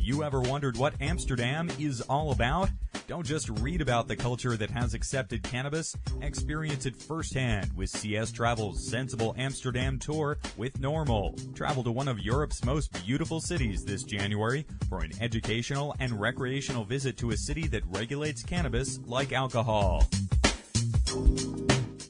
you ever wondered what Amsterdam is all about? Don't just read about the culture that has accepted cannabis. Experience it firsthand with CS Travel's Sensible Amsterdam Tour with NORML. Travel to one of Europe's most beautiful cities this January for an educational and recreational visit to a city that regulates cannabis like alcohol.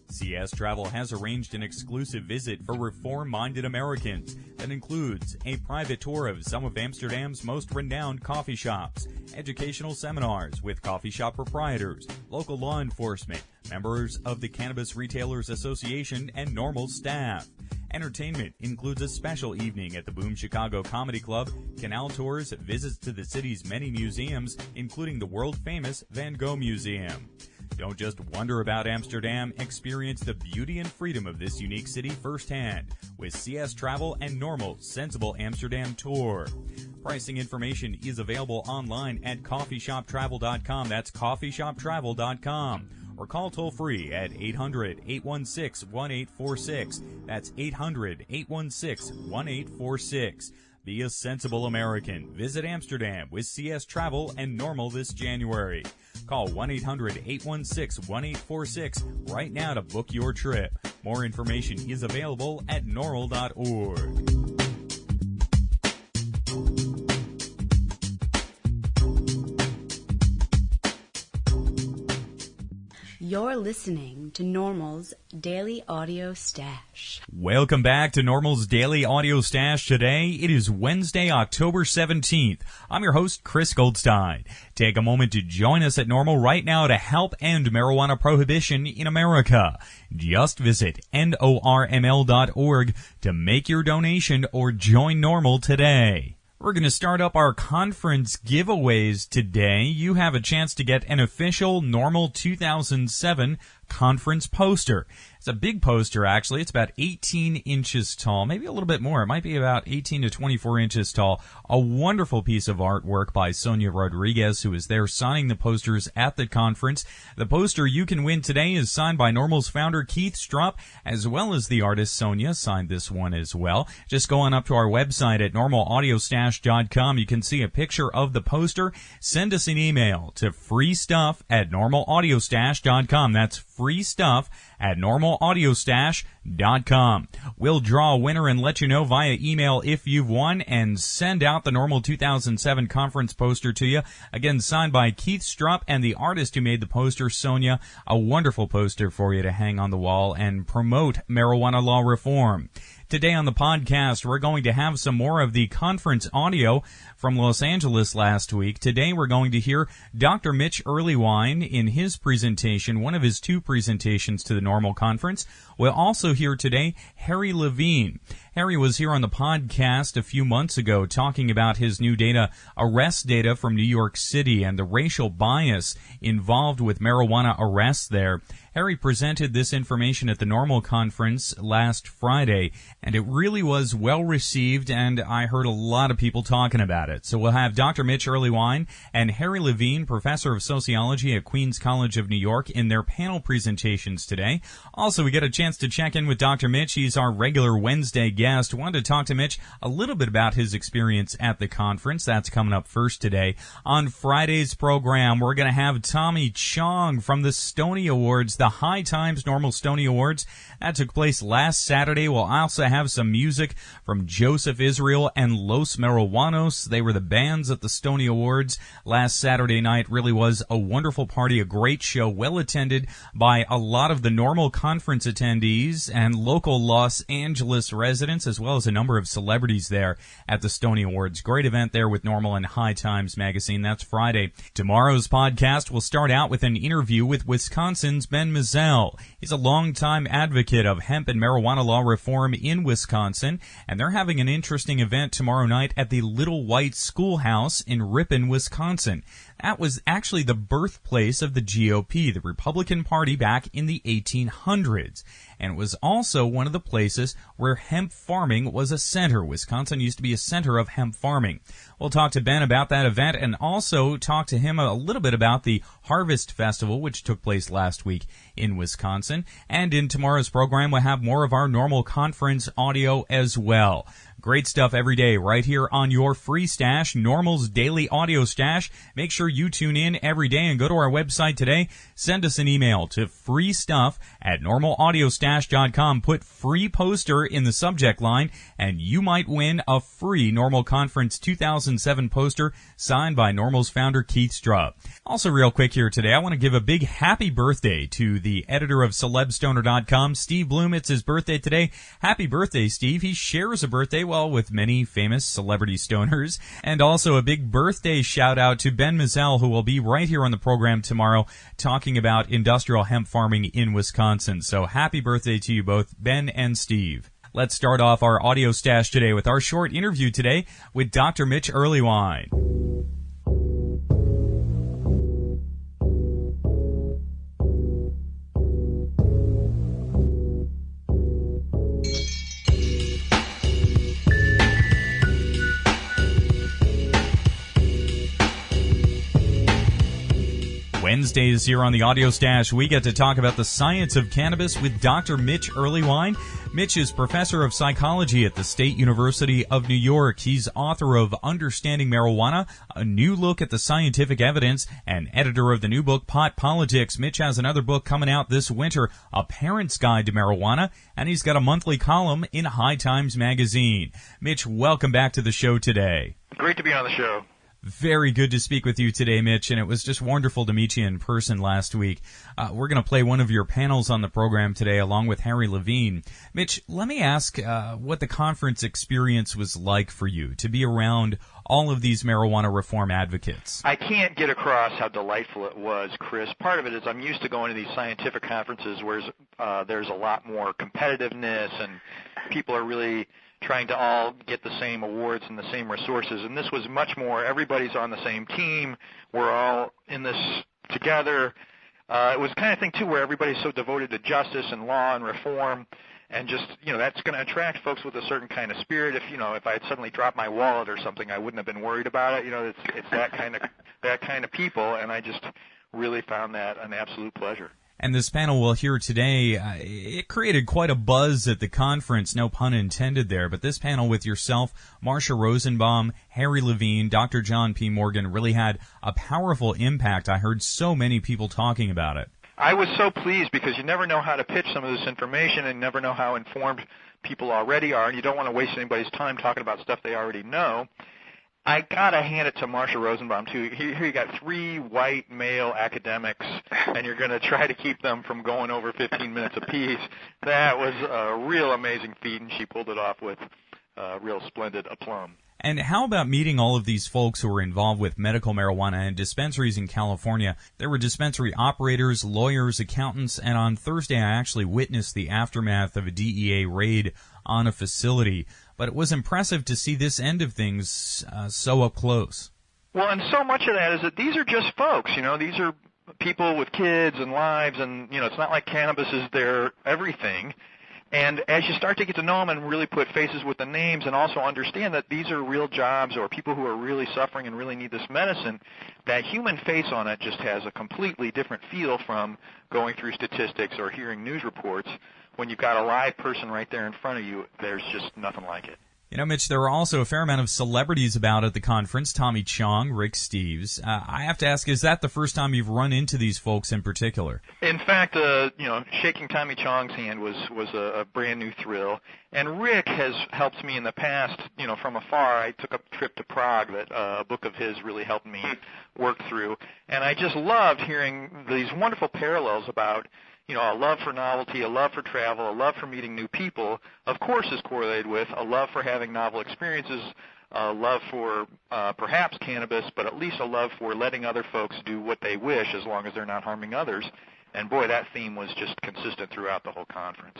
CS Travel has arranged an exclusive visit for reform-minded Americans that includes a private tour of some of Amsterdam's most renowned coffee shops, educational seminars with coffee shop proprietors, local law enforcement, members of the Cannabis Retailers Association, and NORML staff. Entertainment includes a special evening at the Boom Chicago Comedy Club, canal tours, visits to the city's many museums, including the world-famous Van Gogh Museum. Don't just wonder about Amsterdam, experience the beauty and freedom of this unique city firsthand with CS Travel and NORML's Sensible Amsterdam Tour. Pricing information is available online at coffeeshoptravel.com. That's coffeeshoptravel.com. Or call toll-free at 800-816-1846. That's 800-816-1846. Be a sensible American. Visit Amsterdam with CS Travel and NORML this January. Call 1-800-816-1846 right now to book your trip. More information is available at norml.org. You're listening to NORML's Daily Audio Stash. Welcome back to NORML's Daily Audio Stash. Today, it is Wednesday, October 17th. I'm your host, Chris Goldstein. Take a moment to join us at NORML right now to help end marijuana prohibition in America. Just visit norml.org to make your donation or join NORML today. We're going to start up our conference giveaways today. You have a chance to get an official NORML 2007 conference poster. It's a big poster, actually. It's about 18 inches tall, maybe a little bit more. It might be about 18 to 24 inches tall. A wonderful piece of artwork by Sonia Rodriguez, who is there signing the posters at the conference. The poster you can win today is signed by NORML's founder, Keith Strupp, as well as the artist Sonia signed this one as well. Just go on up to our website at normlaudiostash.com. You can see a picture of the poster. Send us an email to freestuff@normlaudiostash.com. That's freestuff@normlaudiostash.com. We'll draw a winner and let you know via email if you've won and send out the NORML 2007 conference poster to you. Again, signed by Keith Strupp and the artist who made the poster, Sonia. A wonderful poster for you to hang on the wall and promote marijuana law reform. Today on the podcast, we're going to have some more of the conference audio from Los Angeles last week. Today, we're going to hear Dr. Mitch Earlywine in his presentation, one of his two presentations to the NORML conference. We'll also hear today Harry Levine. Harry was here on the podcast a few months ago talking about his new data, arrest data from New York City and the racial bias involved with marijuana arrests there. Harry presented this information at the NORML conference last Friday, and it really was well received, and I heard a lot of people talking about it. So we'll have Dr. Mitch Earlywine and Harry Levine, professor of sociology at Queens College of New York, in their panel presentations today. Also, we get a chance to check in with Dr. Mitch. He's our regular Wednesday guest. Wanted to talk to Mitch a little bit about his experience at the conference. That's coming up first today. On Friday's program, we're going to have Tommy Chong from the Stony Awards, the High Times NORML Stony Awards. That took place last Saturday. We'll also have some music from Joseph Israel and Los Marihuanos. They were the bands at the Stony Awards last Saturday night. Really was a wonderful party, a great show, well attended by a lot of the NORML conference attendees and local Los Angeles residents, as well as a number of celebrities there at the Stony Awards. Great event there with NORML and High Times magazine. That's Friday. Tomorrow's podcast will start out with an interview with Wisconsin's Ben Mizell. He's a longtime advocate of hemp and marijuana law reform in Wisconsin, and they're having an interesting event tomorrow night at the Little White Schoolhouse in Ripon, Wisconsin. That was actually the birthplace of the GOP, the Republican Party, back in the 1800s. And it was also one of the places where hemp farming was a center. Wisconsin used to be a center of hemp farming. We'll talk to Ben about that event and also talk to him a little bit about the Harvest Festival, which took place last week in Wisconsin. And in tomorrow's program, we'll have more of our NORML conference audio as well. Great stuff every day right here on your free stash, NORML's Daily Audio Stash. Make sure you tune in every day and go to our website today. Send us an email to freestuff@normalaudiosstash.com. Put free poster in the subject line, and you might win a free NORML Conference 2007 poster signed by NORML's founder, Keith Strupp. Also, real quick here today, I want to give a big happy birthday to the editor of CelebStoner.com, Steve Bloom. It's his birthday today. Happy birthday, Steve. He shares a birthday, well, with many famous celebrity stoners. And also a big birthday shout-out to Ben Mazzell, who will be right here on the program tomorrow talking about industrial hemp farming in Wisconsin. So happy birthday to you both, Ben and Steve. Let's start off our audio stash today with our short interview today with Dr. Mitch Earlywine. Wednesdays here on the Audio Stash, we get to talk about the science of cannabis with Dr. Mitch Earlywine. Mitch is professor of psychology at the State University of New York. He's author of Understanding Marijuana, A New Look at the Scientific Evidence, and editor of the new book, Pot Politics. Mitch has another book coming out this winter, A Parent's Guide to Marijuana, and he's got a monthly column in High Times magazine. Mitch, welcome back to the show today. Great to be on the show. Very good to speak with you today, Mitch, and it was just wonderful to meet you in person last week. We're going to play one of your panels on the program today along with Harry Levine. Mitch, let me ask what the conference experience was like for you to be around all of these marijuana reform advocates. I can't get across how delightful it was, Chris. Part of it is I'm used to going to these scientific conferences where there's a lot more competitiveness and people are really trying to all get the same awards and the same resources. And this was much more, everybody's on the same team. We're all in this together. It was the kind of thing, too, where everybody's so devoted to justice and law and reform. And just, that's going to attract folks with a certain kind of spirit. If I had suddenly dropped my wallet or something, I wouldn't have been worried about it. It's that kind of people. And I just really found that an absolute pleasure. And this panel we'll hear today, it created quite a buzz at the conference, no pun intended there, but this panel with yourself, Marsha Rosenbaum, Harry Levine, Dr. John P. Morgan really had a powerful impact. I heard so many people talking about it. I was so pleased because you never know how to pitch some of this information and never know how informed people already are, and you don't want to waste anybody's time talking about stuff they already know. I got to hand it to Marsha Rosenbaum, too. Here you got 3 white male academics, and you're going to try to keep them from going over 15 minutes apiece. That was a real amazing feat, and she pulled it off with real splendid aplomb. And how about meeting all of these folks who are involved with medical marijuana and dispensaries in California? There were dispensary operators, lawyers, accountants, and on Thursday I actually witnessed the aftermath of a DEA raid on a facility. But it was impressive to see this end of things so up close. Well, and so much of that is that these are just folks, these are people with kids and lives, and, it's not like cannabis is their everything. And as you start to get to know them and really put faces with the names and also understand that these are real jobs or people who are really suffering and really need this medicine, that human face on it just has a completely different feel from going through statistics or hearing news reports. When you've got a live person right there in front of you, there's just nothing like it. Mitch, there were also a fair amount of celebrities about at the conference. Tommy Chong, Rick Steves. I have to ask, is that the first time you've run into these folks in particular? In fact, shaking Tommy Chong's hand was a brand new thrill. And Rick has helped me in the past, from afar. I took a trip to Prague that a book of his really helped me work through. And I just loved hearing these wonderful parallels about a love for novelty, a love for travel, a love for meeting new people, of course, is correlated with a love for having novel experiences, a love for perhaps cannabis, but at least a love for letting other folks do what they wish as long as they're not harming others. And boy, that theme was just consistent throughout the whole conference.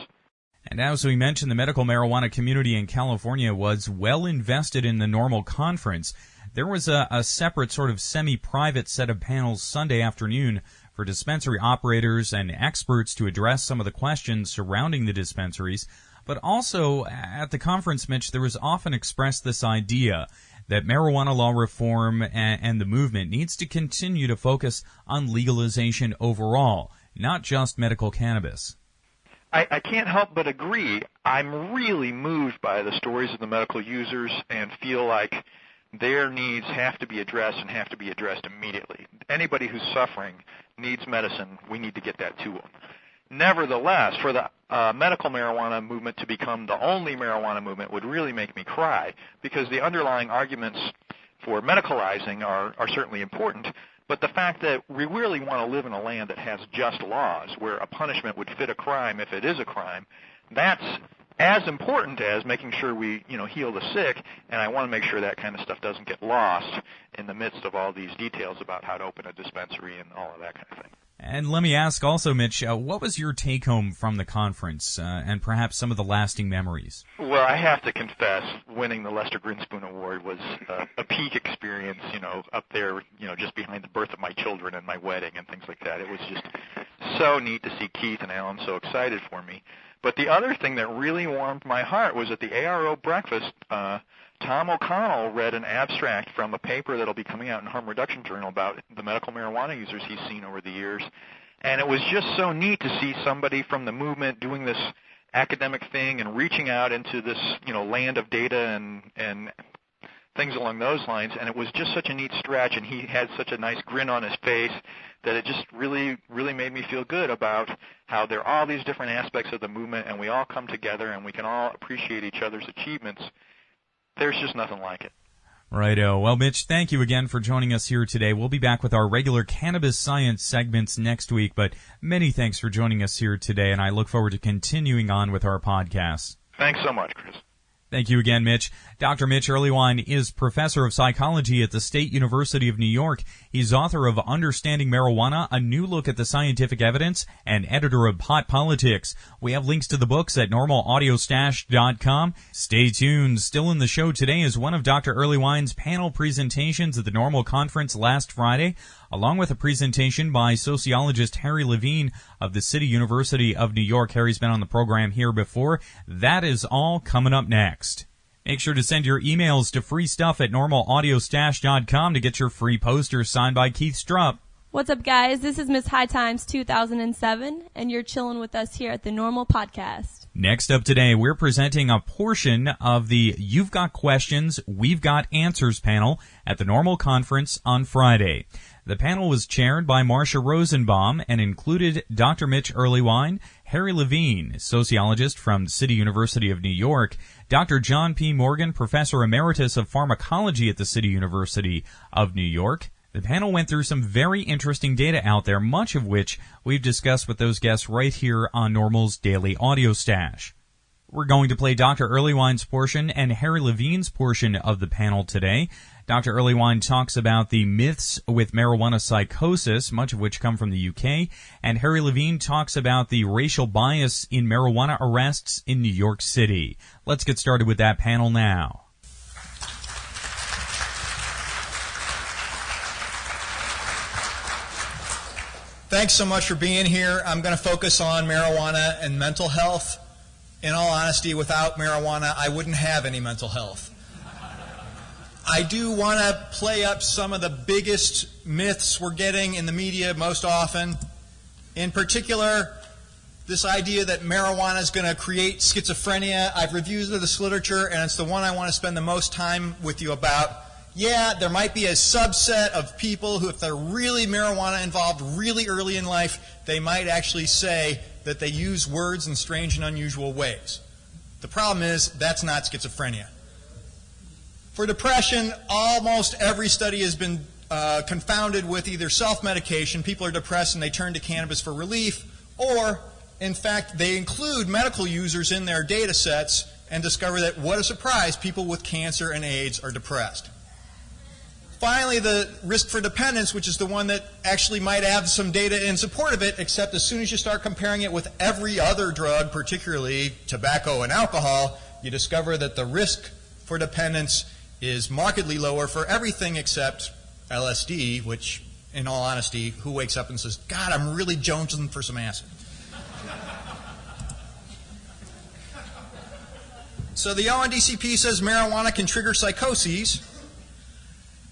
And as we mentioned, the medical marijuana community in California was well invested in the NORML conference. There was a separate sort of semi-private set of panels Sunday afternoon for dispensary operators and experts to address some of the questions surrounding the dispensaries. But also at the conference, Mitch, there was often expressed this idea that marijuana law reform and the movement needs to continue to focus on legalization overall, not just medical cannabis. I can't help but agree. I'm really moved by the stories of the medical users and feel like their needs have to be addressed and have to be addressed immediately. Anybody who's suffering needs medicine. We need to get that to them. Nevertheless, for the medical marijuana movement to become the only marijuana movement would really make me cry, because the underlying arguments for medicalizing are certainly important, but the fact that we really want to live in a land that has just laws, where a punishment would fit a crime if it is a crime, that's as important as making sure we, heal the sick, and I want to make sure that kind of stuff doesn't get lost in the midst of all these details about how to open a dispensary and all of that kind of thing. And let me ask also, Mitch, what was your take-home from the conference, and perhaps some of the lasting memories? Well, I have to confess, winning the Lester Grinspoon Award was a peak experience, up there, just behind the birth of my children and my wedding and things like that. It was just so neat to see Keith and Alan so excited for me. But the other thing that really warmed my heart was at the ARO breakfast, Tom O'Connell read an abstract from a paper that will be coming out in Harm Reduction Journal about the medical marijuana users he's seen over the years. And it was just so neat to see somebody from the movement doing this academic thing and reaching out into this, land of data and things along those lines. And it was just such a neat stretch, and he had such a nice grin on his face that it just really, really made me feel good about how there are all these different aspects of the movement, and we all come together and we can all appreciate each other's achievements. There's just nothing like it. Righto. Well, Mitch, thank you again for joining us here today. We'll be back with our regular cannabis science segments next week, but many thanks for joining us here today, and I look forward to continuing on with our podcast. Thanks so much, Chris. Thank you again, Mitch. Dr. Mitch Earlywine is professor of psychology at the State University of New York. He's author of Understanding Marijuana, A New Look at the Scientific Evidence, and editor of Hot Politics. We have links to the books at NORMLAudioStash.com. Stay tuned. Still in the show today is one of Dr. Earlywine's panel presentations at the NORML conference last Friday, along with a presentation by sociologist Harry Levine of the City University of New York. Harry's been on the program here before. That is all coming up next. Make sure to send your emails to freestuff@normalaudiostash.com to get your free poster signed by Keith Strupp. What's up, guys? This is Miss High Times 2007, and you're chilling with us here at the NORML Podcast. Next up today, we're presenting a portion of the You've Got Questions, We've Got Answers panel at the NORML conference on Friday. The panel was chaired by Marcia Rosenbaum and included Dr. Mitch Earlywine, Harry Levine, sociologist from the City University of New York, Dr. John P. Morgan, professor emeritus of pharmacology at the City University of New York. The panel went through some very interesting data out there, much of which we've discussed with those guests right here on NORML's Daily Audio Stash. We're going to play Dr. Earlywine's portion and Harry Levine's portion of the panel today. Dr. Earlywine talks about the myths with marijuana psychosis, much of which come from the UK, and Harry Levine talks about the racial bias in marijuana arrests in New York City. Let's get started with that panel now. Thanks so much for being here. I'm going to focus on marijuana and mental health. In all honesty, without marijuana, I wouldn't have any mental health. I do want to play up some of the biggest myths we're getting in the media most often. In particular, this idea that marijuana is going to create schizophrenia. I've reviewed this literature, and it's the one I want to spend the most time with you about. Yeah, there might be a subset of people who, if they're really marijuana involved really early in life, they might actually say that they use words in strange and unusual ways. The problem is that's not schizophrenia. For depression, almost every study has been confounded with either self-medication, people are depressed and they turn to cannabis for relief, or, in fact, they include medical users in their data sets and discover that, what a surprise, people with cancer and AIDS are depressed. Finally, the risk for dependence, which is the one that actually might have some data in support of it, except as soon as you start comparing it with every other drug, particularly tobacco and alcohol, you discover that the risk for dependence is markedly lower for everything except LSD, which, in all honesty, who wakes up and says, God, I'm really jonesing for some acid? So the ONDCP says marijuana can trigger psychoses.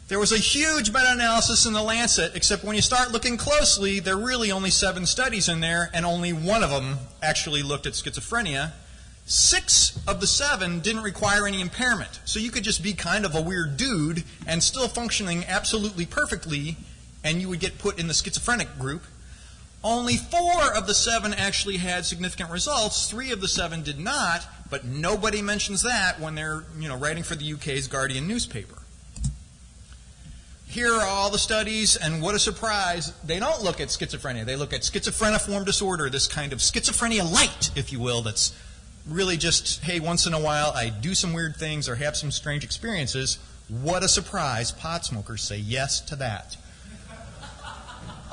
There was a huge meta-analysis in The Lancet, except when you start looking closely, there are really only 7 studies in there, and only one of them actually looked at schizophrenia. 6 of the 7 didn't require any impairment. So you could just be kind of a weird dude and still functioning absolutely perfectly, and you would get put in the schizophrenic group. Only 4 of the 7 actually had significant results. 3 of the 7 did not, but nobody mentions that when they're writing for the UK's Guardian newspaper. Here are all the studies, and what a surprise, they don't look at schizophrenia. They look at schizophreniform disorder, this kind of schizophrenia light, if you will, that's really just, hey, once in a while I do some weird things or have some strange experiences. What a surprise, pot smokers say yes to that.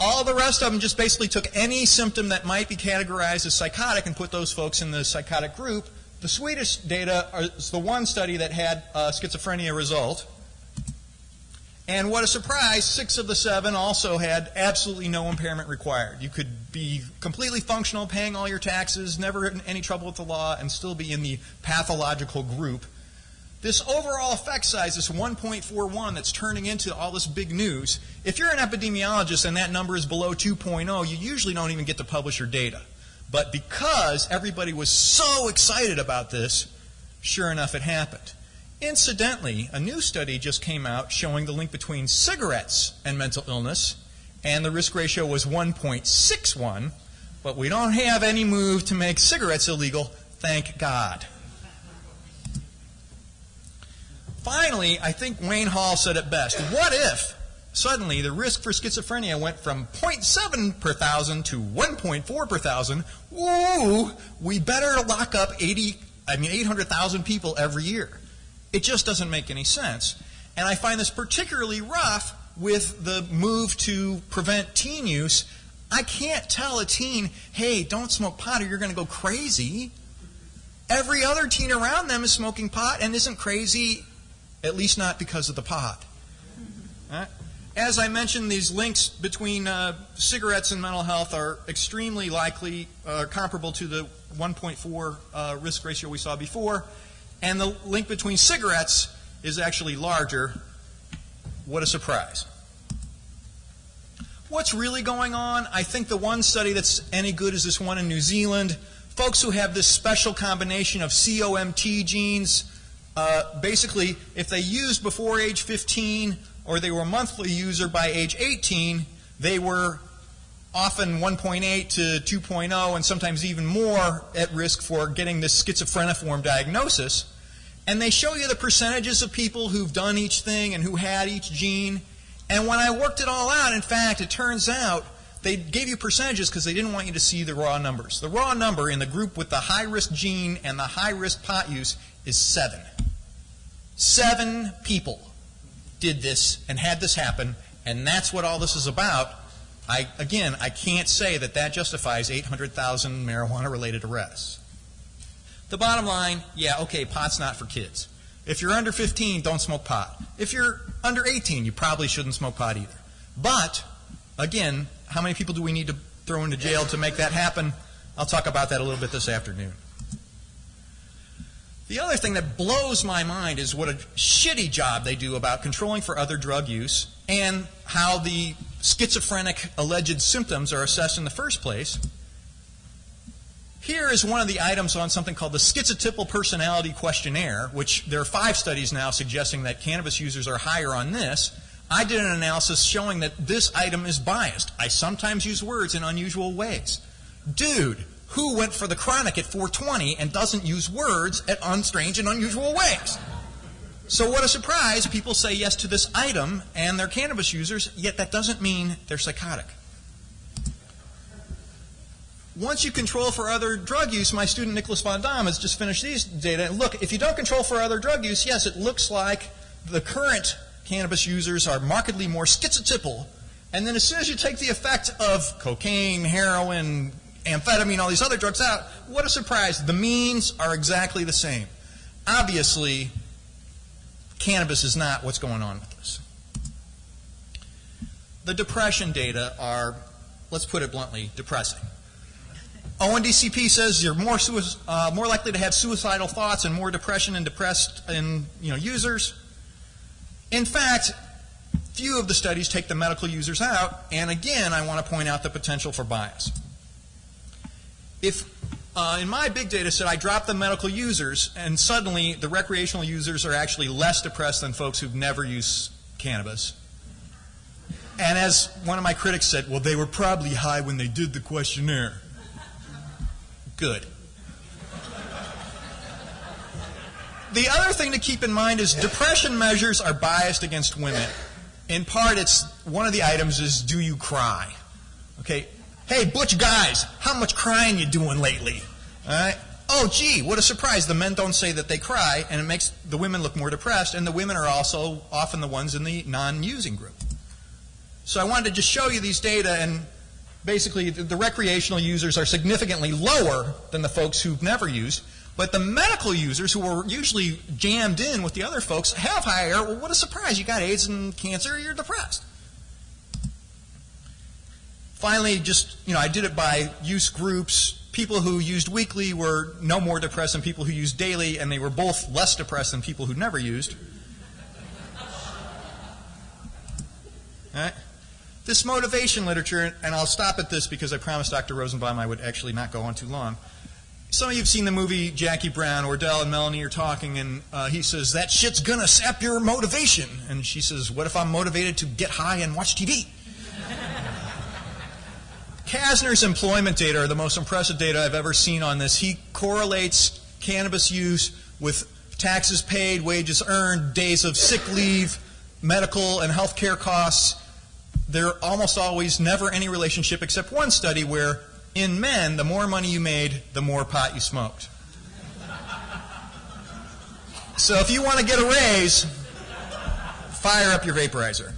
All the rest of them just basically took any symptom that might be categorized as psychotic and put those folks in the psychotic group. The Swedish data is the one study that had a schizophrenia result. And what a surprise, 6 of the 7 also had absolutely no impairment required. You could be completely functional, paying all your taxes, never in any trouble with the law, and still be in the pathological group. This overall effect size, this 1.41 that's turning into all this big news, if you're an epidemiologist and that number is below 2.0, you usually don't even get to publish your data. But because everybody was so excited about this, sure enough, it happened. Incidentally, a new study just came out showing the link between cigarettes and mental illness, and the risk ratio was 1.61, but we don't have any move to make cigarettes illegal, thank God. Finally, I think Wayne Hall said it best. What if suddenly the risk for schizophrenia went from 0.7 per thousand to 1.4 per thousand? Woo! We better lock up 800,000 people every year. It just doesn't make any sense. And I find this particularly rough with the move to prevent teen use. I can't tell a teen, hey, don't smoke pot or you're going to go crazy. Every other teen around them is smoking pot and isn't crazy, at least not because of the pot. As I mentioned, these links between cigarettes and mental health are extremely likely comparable to the 1.4 risk ratio we saw before. And the link between cigarettes is actually larger. What a surprise. What's really going on? I think the one study that's any good is this one in New Zealand. Folks who have this special combination of COMT genes, basically, if they used before age 15 or they were a monthly user by age 18, they were often 1.8 to 2.0 and sometimes even more at risk for getting this schizophreniform diagnosis. And they show you the percentages of people who've done each thing and who had each gene. And when I worked it all out, in fact, it turns out they gave you percentages because they didn't want you to see the raw numbers. The raw number in the group with the high-risk gene and the high-risk pot use is 7. 7 people did this and had this happen, and that's what all this is about. I can't say that that justifies 800,000 marijuana-related arrests. The bottom line, yeah, okay, pot's not for kids. If you're under 15, don't smoke pot. If you're under 18, you probably shouldn't smoke pot either. But, again, how many people do we need to throw into jail to make that happen? I'll talk about that a little bit this afternoon. The other thing that blows my mind is what a shitty job they do about controlling for other drug use and how the schizophrenic alleged symptoms are assessed in the first place. Here is one of the items on something called the Schizotypal Personality Questionnaire, which there are 5 studies now suggesting that cannabis users are higher on this. I did an analysis showing that this item is biased. I sometimes use words in unusual ways. Dude, who went for the chronic at 420 and doesn't use words at strange and unusual ways? So what a surprise, people say yes to this item and they're cannabis users, yet that doesn't mean they're psychotic. Once you control for other drug use, my student Nicholas Von Dam has just finished these data. Look, if you don't control for other drug use, yes, it looks like the current cannabis users are markedly more schizotypal. And then as soon as you take the effect of cocaine, heroin, amphetamine, all these other drugs out, what a surprise. The means are exactly the same. Obviously, cannabis is not what's going on with this. The depression data are, let's put it bluntly, depressing. ONDCP says you're more likely to have suicidal thoughts and more depression in depressed users. In fact, few of the studies take the medical users out, and again, I want to point out the potential for bias. If in my big data set I drop the medical users, and suddenly the recreational users are actually less depressed than folks who've never used cannabis. And as one of my critics said, well, they were probably high when they did the questionnaire. Good. The other thing to keep in mind is depression measures are biased against women. In part, it's one of the items is, do you cry? Okay. Hey, butch guys, how much crying you doing lately? All right. Oh, gee, what a surprise. The men don't say that they cry, and it makes the women look more depressed, and the women are also often the ones in the non-using group. So I wanted to just show you these data, and basically the recreational users are significantly lower than the folks who've never used, but the medical users, who are usually jammed in with the other folks, have higher. Well, what a surprise. You got AIDS and cancer, you're depressed. Finally, just, I did it by use groups. People who used weekly were no more depressed than people who used daily, and they were both less depressed than people who never used. All right. This motivation literature, and I'll stop at this because I promised Dr. Rosenbaum I would actually not go on too long. Some of you have seen the movie Jackie Brown. Ordell and Melanie are talking, and he says, that shit's going to sap your motivation. And she says, what if I'm motivated to get high and watch TV? Kasner's employment data are the most impressive data I've ever seen on this. He correlates cannabis use with taxes paid, wages earned, days of sick leave, medical and health care costs. There almost always never any relationship except one study where in men, the more money you made, the more pot you smoked. So if you want to get a raise, fire up your vaporizer.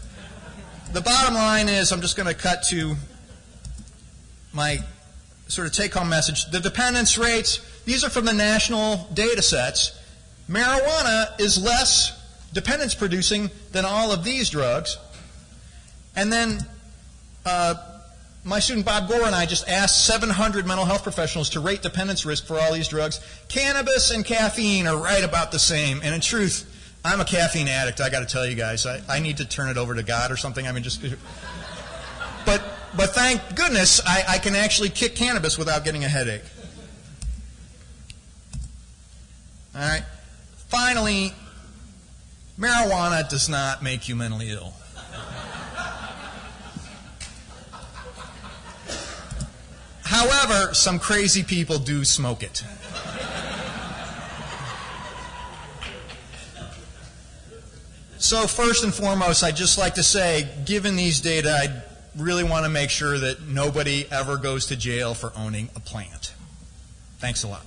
The bottom line is, I'm just going to cut to my sort of take-home message. The dependence rates, these are from the national data sets. Marijuana is less dependence-producing than all of these drugs. And then my student Bob Gore and I just asked 700 mental health professionals to rate dependence risk for all these drugs. Cannabis and caffeine are right about the same. And in truth, I'm a caffeine addict, I got to tell you guys. I need to turn it over to God or something. I mean, just... But thank goodness I can actually kick cannabis without getting a headache. All right. Finally, marijuana does not make you mentally ill. However, some crazy people do smoke it. So first and foremost, I'd just like to say, given these data, I really want to make sure that nobody ever goes to jail for owning a plant. Thanks a lot.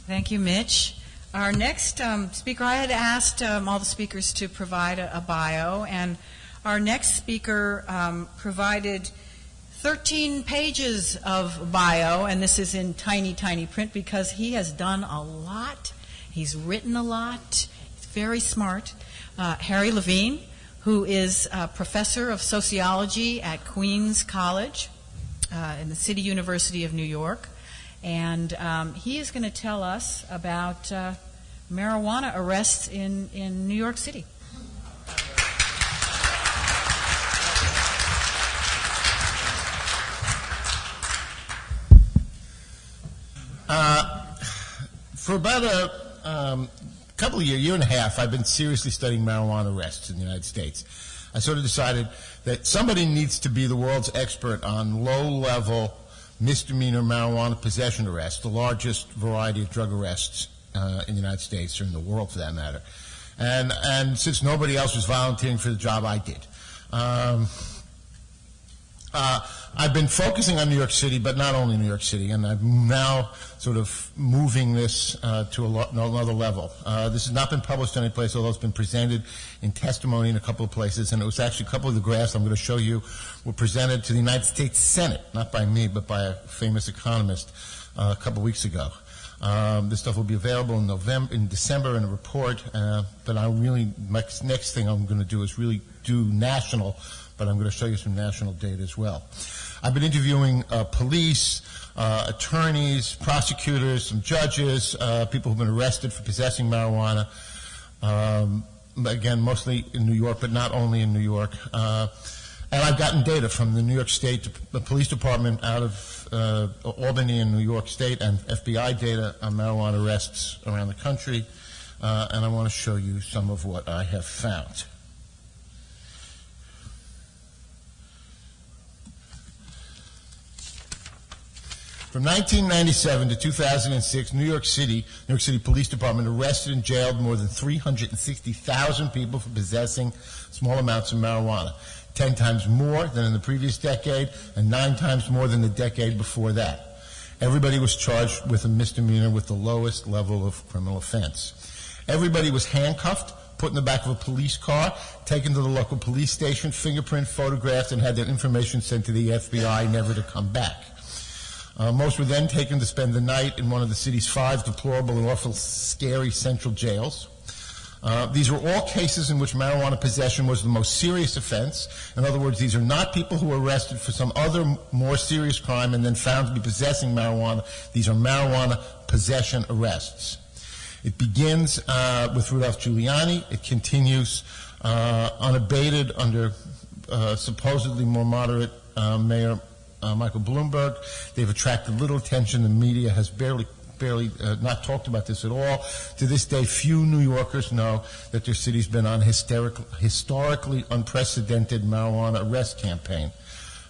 Thank you, Mitch. Our next speaker, I had asked all the speakers to provide a bio, and our next speaker provided 13 pages of bio, and this is in tiny, tiny print because he has done a lot. He's written a lot. He's very smart. Harry Levine, who is a professor of sociology at Queens College in the City University of New York. And he is going to tell us about marijuana arrests in New York City. For about a couple of year and a half, I've been seriously studying marijuana arrests in the United States. I sort of decided that somebody needs to be the world's expert on low-level misdemeanor marijuana possession arrests, the largest variety of drug arrests in the United States, or in the world for that matter. And since nobody else was volunteering for the job, I did. I've been focusing on New York City, but not only New York City, and I'm now sort of moving this to another level. This has not been published anyplace, although it's been presented in testimony in a couple of places, and it was actually a couple of the graphs I'm going to show you were presented to the United States Senate, not by me, but by a famous economist a couple of weeks ago. This stuff will be available in December in a report, but my next thing I'm going to do is really do national, but I'm going to show you some national data as well. I've been interviewing police, attorneys, prosecutors, some judges, people who've been arrested for possessing marijuana, again, mostly in New York, but not only in New York. And I've gotten data from the New York State Police Department out of Albany in New York State, and FBI data on marijuana arrests around the country, and I want to show you some of what I have found. From 1997 to 2006, New York City Police Department arrested and jailed more than 360,000 people for possessing small amounts of marijuana, 10 times more than in the previous decade and 9 times more than the decade before that. Everybody was charged with a misdemeanor with the lowest level of criminal offense. Everybody was handcuffed, put in the back of a police car, taken to the local police station, fingerprint photographed, and had their information sent to the FBI, never to come back. Most were then taken to spend the night in one of the city's 5 deplorable and awful scary central jails. These were all cases in which marijuana possession was the most serious offense. In other words, these are not people who were arrested for some other more serious crime and then found to be possessing marijuana. These are marijuana possession arrests. It begins with Rudolph Giuliani. It continues unabated under supposedly more moderate Mayor Michael Bloomberg. They've attracted little attention. The media has barely not talked about this at all. To this day, few New Yorkers know that their city's been on a historically unprecedented marijuana arrest campaign.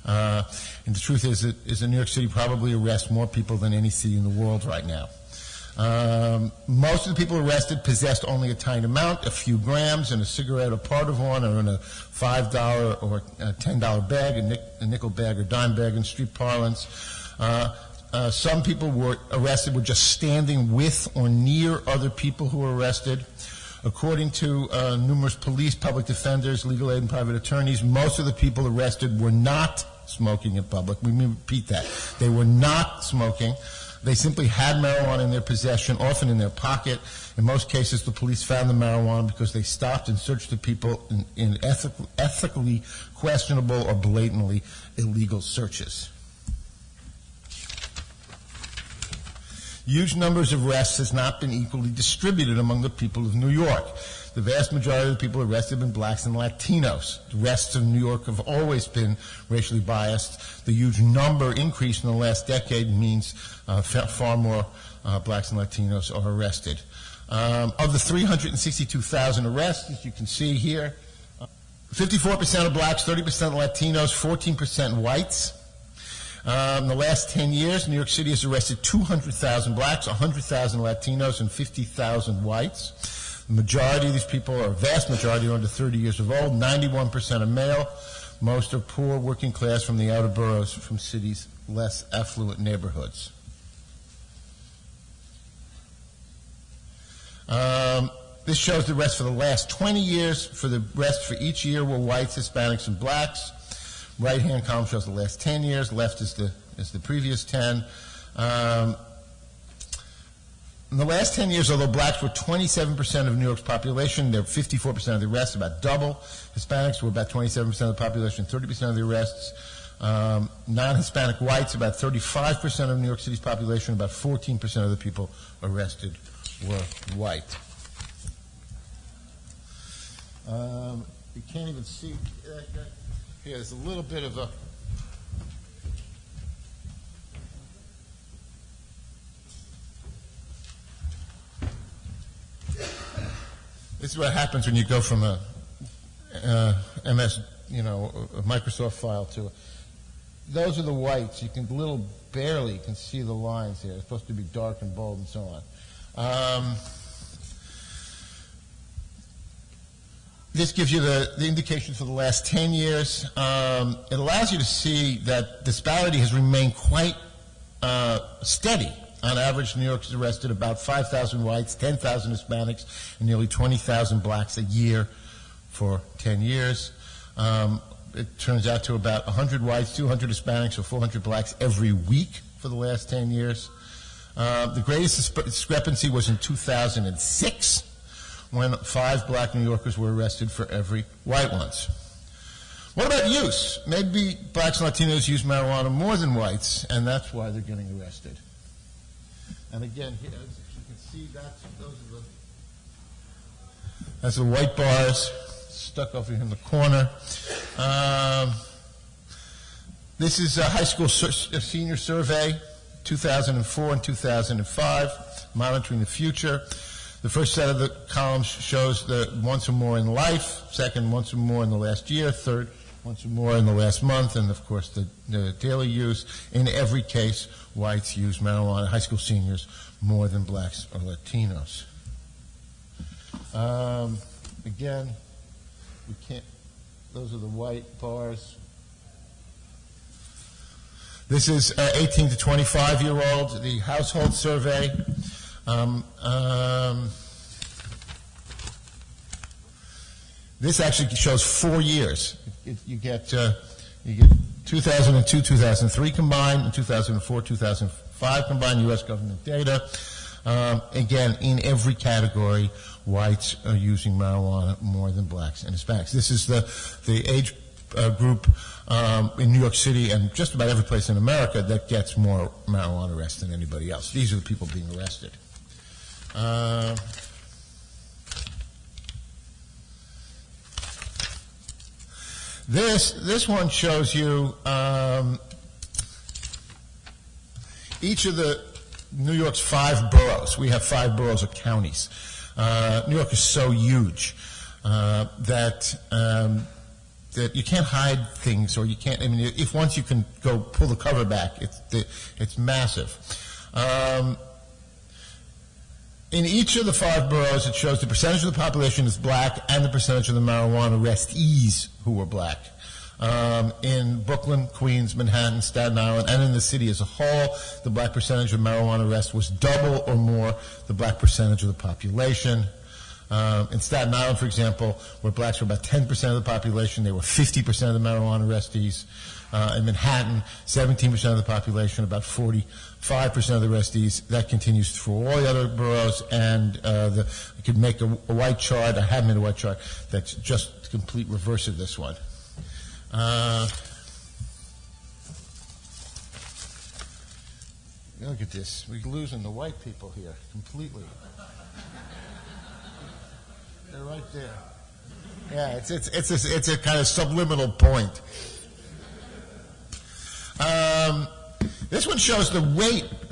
And the truth is that New York City probably arrests more people than any city in the world right now. Most of the people arrested possessed only a tiny amount, a few grams, in a cigarette or part of one, or in a $5 or $10 bag, a nickel bag or dime bag in street parlance. Some people were arrested with just standing with or near other people who were arrested. According to numerous police, public defenders, legal aid, and private attorneys, most of the people arrested were not smoking in public. We repeat that. They were not smoking. They simply had marijuana in their possession, often in their pocket. In most cases, the police found the marijuana because they stopped and searched the people in ethically questionable or blatantly illegal searches. Huge numbers of arrests has not been equally distributed among the people of New York. The vast majority of the people arrested have been blacks and Latinos. The arrests of New York have always been racially biased. The huge number increase in the last decade means far more blacks and Latinos are arrested. Of the 362,000 arrests, as you can see here, 54% are blacks, 30% Latinos, 14% whites. In the last 10 years, New York City has arrested 200,000 blacks, 100,000 Latinos, and 50,000 whites. The majority of these people, or a vast majority, are under 30 years of old. 91% are male. Most are poor, working class from the outer boroughs, from cities' less affluent neighborhoods. This shows the rest for the last 20 years. For the rest for each year were whites, Hispanics, and blacks. Right-hand column shows the last 10 years. Left is the previous 10. In the last 10 years, although blacks were 27% of New York's population, they're 54% of the arrests, about double. Hispanics were about 27% of the population, 30% of the arrests. Non-Hispanic whites, about 35% of New York City's population, about 14% of the people arrested were white. You can't even see. Here, there's a little bit of a. This is what happens when you go from a MS, a Microsoft file to a. Those are the whites. You can barely can see the lines here. It's supposed to be dark and bold and so on. This gives you the indication for the last 10 years. It allows you to see that disparity has remained quite steady. On average, New York has arrested about 5,000 whites, 10,000 Hispanics, and nearly 20,000 blacks a year for 10 years. It turns out to about 100 whites, 200 Hispanics, or 400 blacks every week for the last 10 years. The greatest discrepancy was in 2006, when 5 black New Yorkers were arrested for every white ones. What about use? Maybe blacks and Latinos use marijuana more than whites, and that's why they're getting arrested. And again, here, as you can see, that's the white bars stuck over here in the corner. This is a high school senior survey, 2004 and 2005, monitoring the future. The first set of the columns shows the once or more in life, second, once or more in the last year, third, once or more in the last month, and of course the daily use. In every case, whites use marijuana, high school seniors, more than blacks or Latinos. Again, we can't, those are the white bars. This is 18 to 25-year-olds, the household survey. This actually shows 4 years. You get 2002, 2003 combined, and 2004, 2005 combined, U.S. government data. Again, in every category, whites are using marijuana more than blacks and Hispanics. This is the age group in New York City and just about every place in America that gets more marijuana arrests than anybody else. These are the people being arrested. This one shows you each of the New York's 5 boroughs. We have 5 boroughs or counties. New York is so huge that you can't hide things, or you can't. I mean, if once you can go pull the cover back, it's massive. In each of the 5 boroughs, it shows the percentage of the population is black and the percentage of the marijuana arrestees who were black. In Brooklyn, Queens, Manhattan, Staten Island, and in the city as a whole, the black percentage of marijuana arrests was double or more the black percentage of the population. In Staten Island, for example, where blacks were about 10% of the population, they were 50% of the marijuana arrestees. In Manhattan, 17% of the population, about 45% of the arrestees. That continues for all the other boroughs, and you could make a white chart. I have made a white chart that's just the complete reverse of this one. Look at this. We're losing the white people here completely. They're right there. Yeah, it's a kind of subliminal point. This one shows the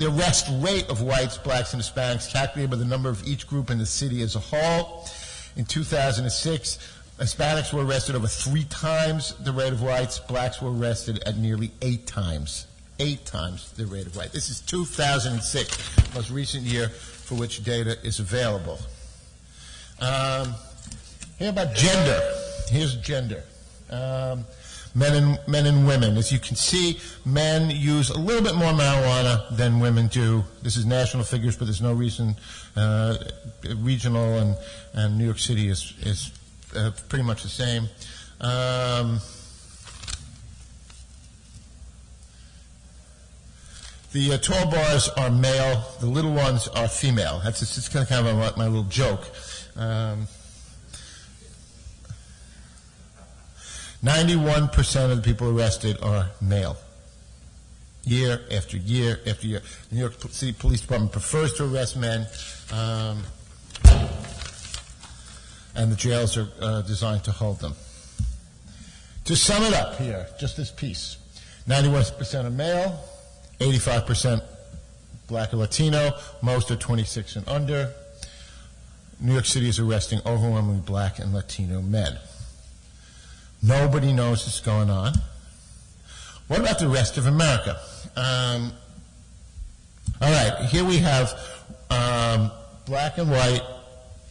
arrest rate of whites, blacks, and Hispanics calculated by the number of each group in the city as a whole. In 2006, Hispanics were arrested over 3 times the rate of whites. Blacks were arrested at nearly 8 times. 8 times the rate of whites. This is 2006, the most recent year for which data is available. Here about gender. Here's gender. Men and women. As you can see, men use a little bit more marijuana than women do. This is national figures, but there's no reason. Regional and New York City is pretty much the same. The tall bars are male. The little ones are female. That's just kind of my little joke. 91% of the people arrested are male. Year after year after year. The New York City Police Department prefers to arrest men, and the jails are designed to hold them. To sum it up here, just this piece. 91% are male, 85% black or Latino, most are 26 and under. New York City is arresting overwhelmingly black and Latino men. Nobody knows what's going on. What about the rest of America? All right, here we have black and white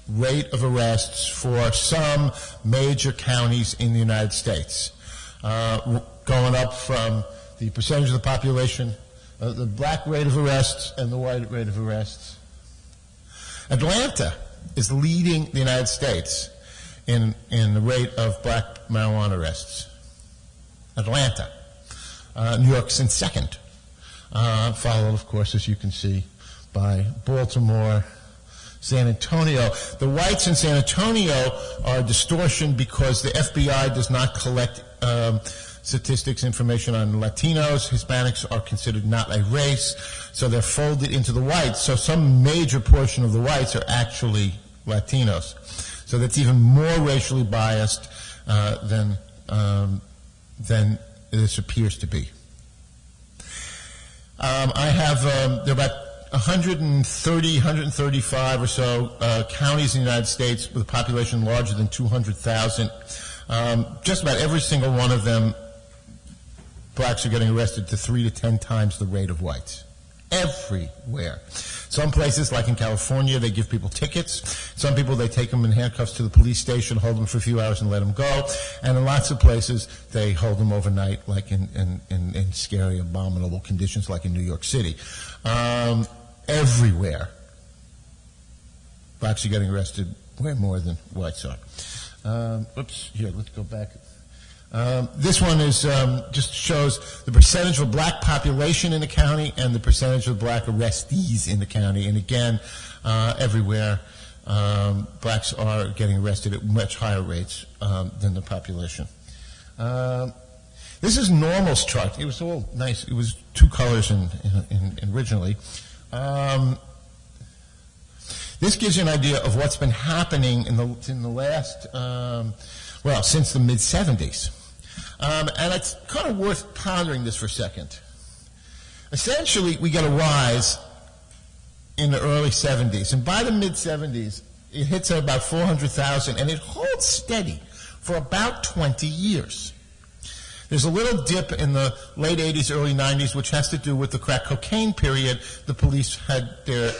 rate of arrests for some major counties in the United States, going up from the percentage of the population, the black rate of arrests and the white rate of arrests. Atlanta is leading the United States in the rate of black marijuana arrests. Atlanta. New York's in second, followed, of course, as you can see, by Baltimore, San Antonio. The whites in San Antonio are a distortion because the FBI does not collect statistics information on Latinos. Hispanics are considered not a race, so they're folded into the whites. So some major portion of the whites are actually Latinos. So that's even more racially biased than this appears to be. I have, there are about 135 or so counties in the United States with a population larger than 200,000. Just about every single one of them, blacks are getting arrested to 3 to 10 times the rate of whites. Everywhere. Some places, like in California, they give people tickets. Some people, they take them in handcuffs to the police station, hold them for a few hours and let them go. And in lots of places, they hold them overnight, like in scary, abominable conditions, like in New York City. Everywhere, blacks are getting arrested way more than whites are. Oops, here, let's go back. This one is just shows the percentage of black population in the county and the percentage of black arrestees in the county. And again, everywhere, blacks are getting arrested at much higher rates than the population. This is NORML's chart. It was all nice. It was 2 colors originally. This gives you an idea of what's been happening in the last, well, since the mid-'70s. And it's kind of worth pondering this for a second. Essentially, we get a rise in the early 70s, and by the mid-'70s, it hits at about 400,000, and it holds steady for about 20 years. There's a little dip in the late 80s, early 90s, which has to do with the crack cocaine period. The police had their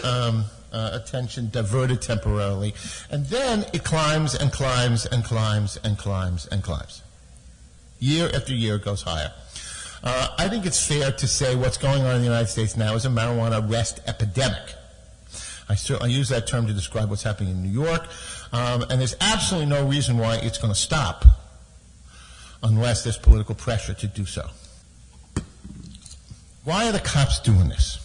attention diverted temporarily. And then it climbs and climbs and climbs and climbs and climbs. Year after year it goes higher. I think it's fair to say what's going on in the United States now is a marijuana arrest epidemic. I use that term to describe what's happening in New York. And there's absolutely no reason why it's going to stop unless there's political pressure to do so. Why are the cops doing this?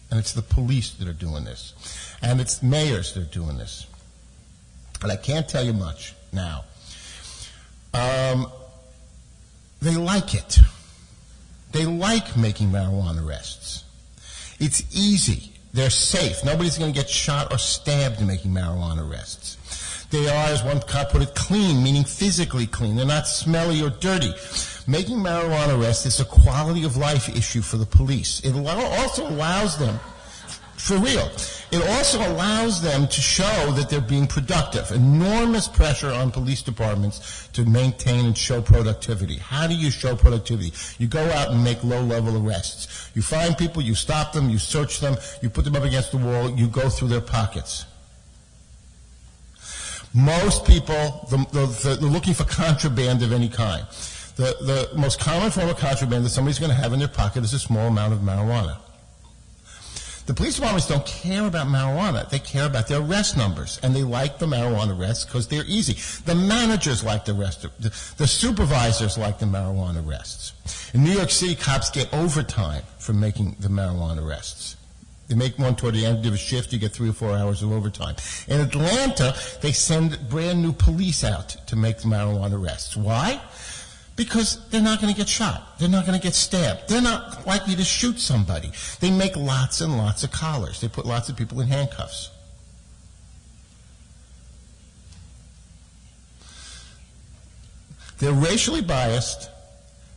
And it's the police that are doing this. And it's mayors that are doing this. But I can't tell you much now. They like it. They like making marijuana arrests. It's easy. They're safe. Nobody's going to get shot or stabbed in making marijuana arrests. They are, as one cop put it, clean, meaning physically clean. They're not smelly or dirty. Making marijuana arrests is a quality of life issue for the police. It also allows them, for real, it also allows them to show that they're being productive. Enormous pressure on police departments to maintain and show productivity. How do you show productivity? You go out and make low-level arrests. You find people, you stop them, you search them, you put them up against the wall, you go through their pockets. Most people, they're looking for contraband of any kind. The most common form of contraband that somebody's going to have in their pocket is a small amount of marijuana. The police departments don't care about marijuana. They care about their arrest numbers, and they like the marijuana arrests because they're easy. The managers like the arrest. The supervisors like the marijuana arrests. In New York City, cops get overtime for making the marijuana arrests. They make one toward the end of a shift, you get 3 or 4 hours of overtime. In Atlanta, they send brand new police out to make the marijuana arrests. Why? Because they're not going to get shot. They're not going to get stabbed. They're not likely to shoot somebody. They make lots and lots of collars. They put lots of people in handcuffs. They're racially biased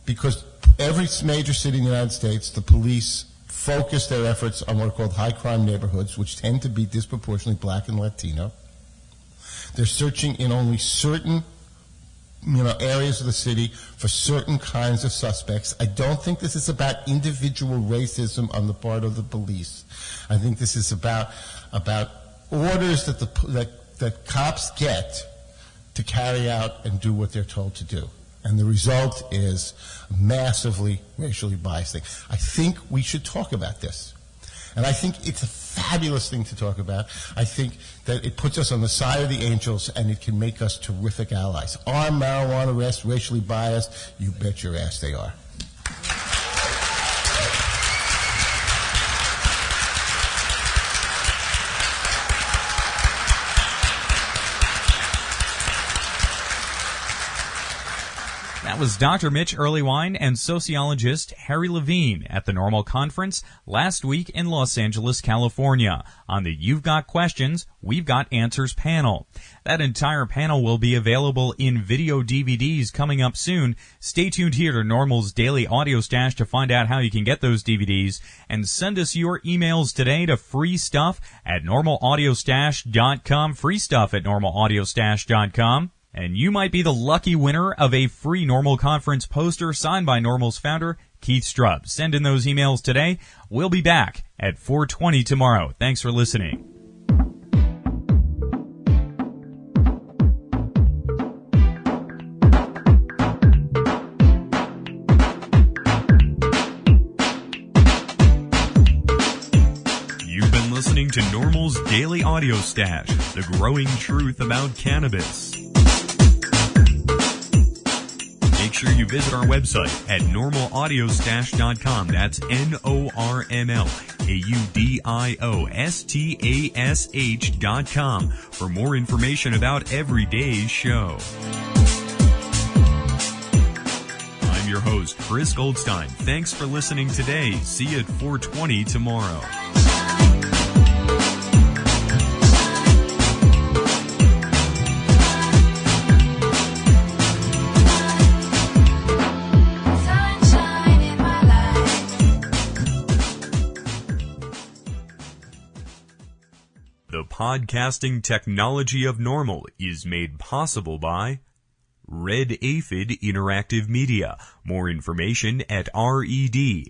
because every major city in the United States, the police focus their efforts on what are called high-crime neighborhoods, which tend to be disproportionately black and Latino. They're searching in only certain areas of the city for certain kinds of suspects. I don't think this is about individual racism on the part of the police. I think this is about orders that cops get to carry out and do what they're told to do. And the result is massively racially biased thing. I think we should talk about this. And I think it's a fabulous thing to talk about. I think that it puts us on the side of the angels, and it can make us terrific allies. Are marijuana arrests racially biased? You bet your ass they are. That was Dr. Mitch Earlywine and sociologist Harry Levine at the NORML conference last week in Los Angeles, California, on the You've Got Questions, We've Got Answers panel. That entire panel will be available in video DVDs coming up soon. Stay tuned here to NORML's Daily Audio Stash to find out how you can get those DVDs, and send us your emails today to freestuff@normalaudiostash.com, freestuff@normalaudiostash.com. And you might be the lucky winner of a free NORML conference poster signed by NORML's founder, Keith Strubb. Send in those emails today. We'll be back at 4:20 tomorrow. Thanks for listening. You've been listening to NORML's Daily Audio Stash, the growing truth about cannabis. Make sure you visit our website at normalaudiostash.com. That's NORMLAUDIOSTASH.com for more information about every day's show. I'm your host, Chris Goldstein. Thanks for listening today. See you at 4:20 tomorrow. The podcasting technology of NORML is made possible by Red Aphid Interactive Media. More information at redaphid.com.